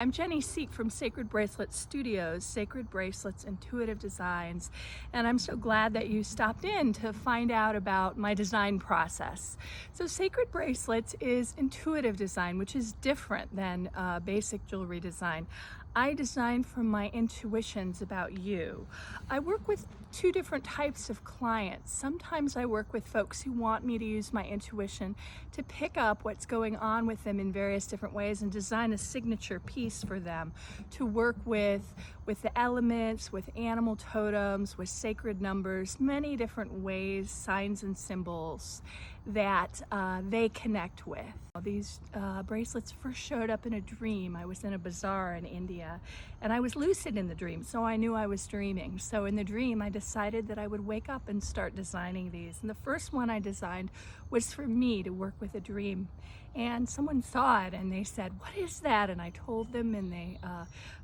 I'm Jenny Seek from Sacred Bracelet Studios, Sacred Bracelets Intuitive Designs, and I'm so glad that you stopped in to find out about my design process. So Sacred Bracelets is intuitive design, which is different than basic jewelry design. I design from my intuitions about you. I work with two different types of clients. Sometimes I work with folks who want me to use my intuition to pick up what's going on with them in various different ways and design a signature piece for them to work with the elements, with animal totems, with sacred numbers, many different ways, signs and symbols that they connect with. These bracelets first showed up in a dream. I was in a bazaar in India and I was lucid in the dream, so I knew I was dreaming. So in the dream I decided that I would wake up and start designing these. And the first one I designed was for me to work with a dream. And someone saw it and they said, "What is that?" And I told them, and they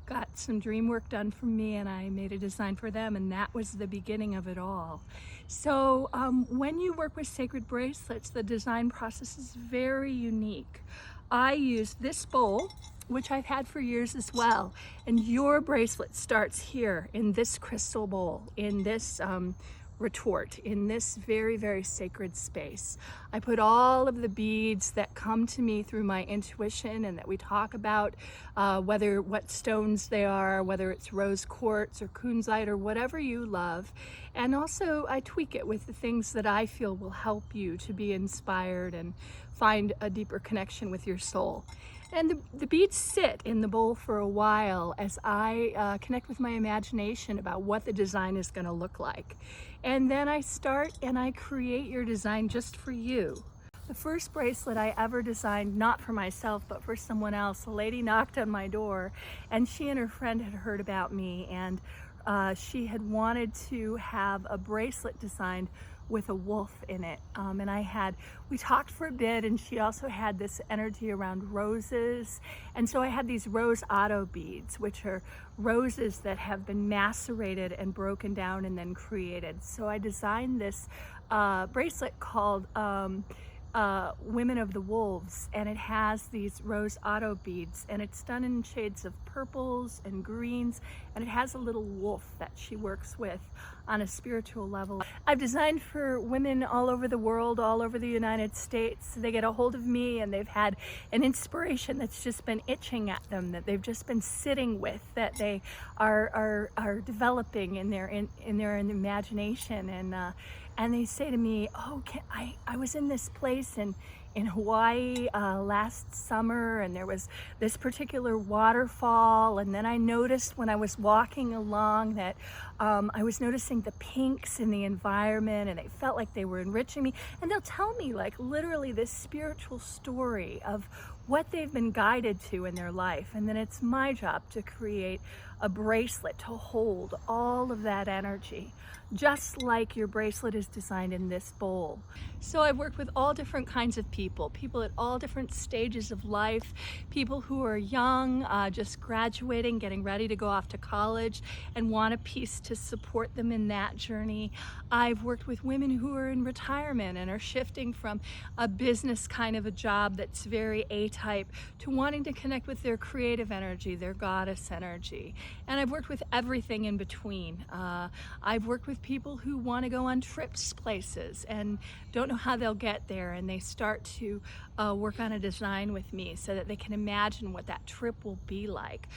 got some dream work done for me, and I made a design for them, and that was the beginning of it all. So when you work with sacred bracelets, the design process is very unique. I use this bowl, which I've had for years as well, and your bracelet starts here in this crystal bowl, in this retort, in this very, very sacred space. I put all of the beads that come to me through my intuition and that we talk about, what stones they are, whether it's rose quartz or kunzite or whatever you love. And also I tweak it with the things that I feel will help you to be inspired and find a deeper connection with your soul. And the beads sit in the bowl for a while as I connect with my imagination about what the design is going to look like. And then I start and I create your design just for you. The first bracelet I ever designed, not for myself, but for someone else, a lady knocked on my door and she and her friend had heard about me, and she had wanted to have a bracelet designed with a wolf in it. And we talked for a bit, and she also had this energy around roses. And so I had these rose auto beads, which are roses that have been macerated and broken down and then created. So I designed this bracelet called Women of the Wolves, and it has these rose auto beads, and it's done in shades of purples and greens, and it has a little wolf that she works with on a spiritual level. I've designed for women all over the world, all over the United States. They get a hold of me and they've had an inspiration that's just been itching at them, that they've just been sitting with, that they are developing in their imagination, and they say to me, "Oh, I was in this place in Hawaii last summer, and there was this particular waterfall, and then I noticed when I was walking along that I was noticing the pinks in the environment, and they felt like they were enriching me." And they'll tell me, like, literally this spiritual story of what they've been guided to in their life. And then it's my job to create a bracelet to hold all of that energy, just like your bracelet is designed in this bowl. So I've worked with all different kinds of people at all different stages of life, people who are young, just graduating, getting ready to go off to college and want a piece to support them in that journey. I've worked with women who are in retirement and are shifting from a business kind of a job that's very A-type to wanting to connect with their creative energy, their goddess energy. And I've worked with everything in between. I've worked with people who want to go on trips places and don't know how they'll get there, and they start to work on a design with me so that they can imagine what that trip will be like.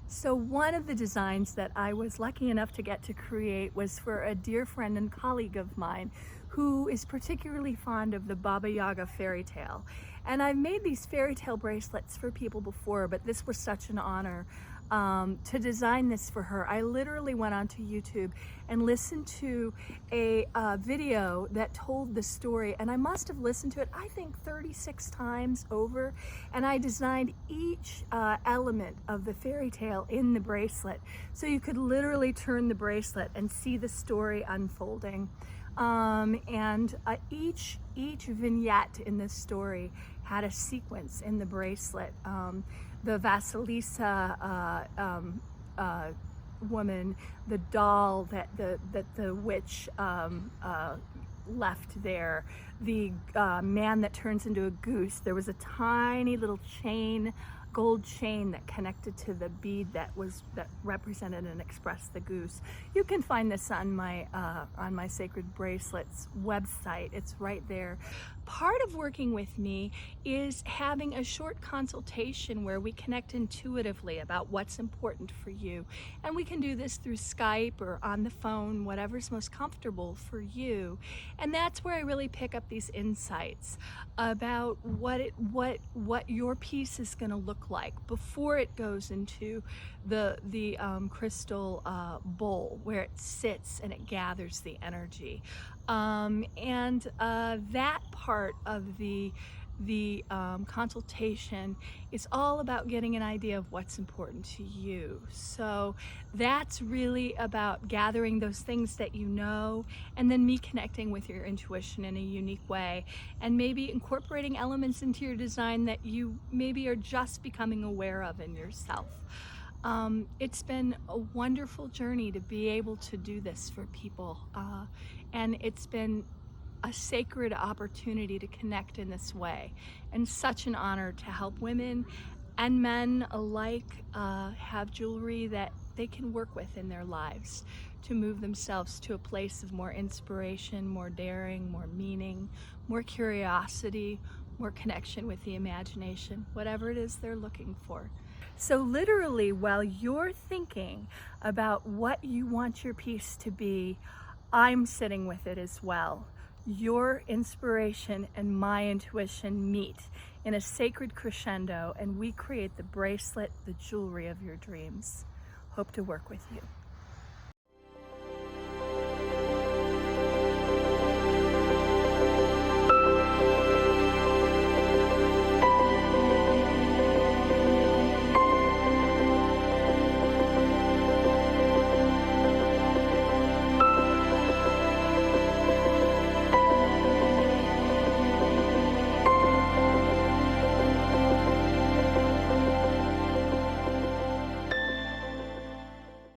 So one of the designs that I was lucky enough to get to create was for a dear friend and colleague of mine who is particularly fond of the Baba Yaga fairy tale. And I've made these fairy tale bracelets for people before, but this was such an honor to design this for her. I literally went onto YouTube and listened to a video that told the story, and I must have listened to it, I think, 36 times over, and I designed each element of the fairy tale in the bracelet, so you could literally turn the bracelet and see the story unfolding. And each vignette in this story had a sequence in the bracelet. The Vasilisa woman, the doll that the witch left there, the man that turns into a goose. There was a tiny little chain gold chain that connected to the bead that represented and expressed the goose. You can find this on my Sacred Bracelets website. It's right there. Part of working with me is having a short consultation where we connect intuitively about what's important for you. And we can do this through Skype or on the phone, whatever's most comfortable for you. And that's where I really pick up these insights about what your piece is going to look like before it goes into the crystal bowl where it sits and it gathers the energy. That part of the consultation is all about getting an idea of what's important to you. So that's really about gathering those things that you know, and then me connecting with your intuition in a unique way, and maybe incorporating elements into your design that you maybe are just becoming aware of in yourself. It's been a wonderful journey to be able to do this for people, and it's been a sacred opportunity to connect in this way, and such an honor to help women and men alike have jewelry that they can work with in their lives to move themselves to a place of more inspiration, more daring, more meaning, more curiosity, more connection with the imagination, whatever it is they're looking for. So literally, while you're thinking about what you want your piece to be, I'm sitting with it as well. Your inspiration and my intuition meet in a sacred crescendo, and we create the bracelet, the jewelry of your dreams. Hope to work with you.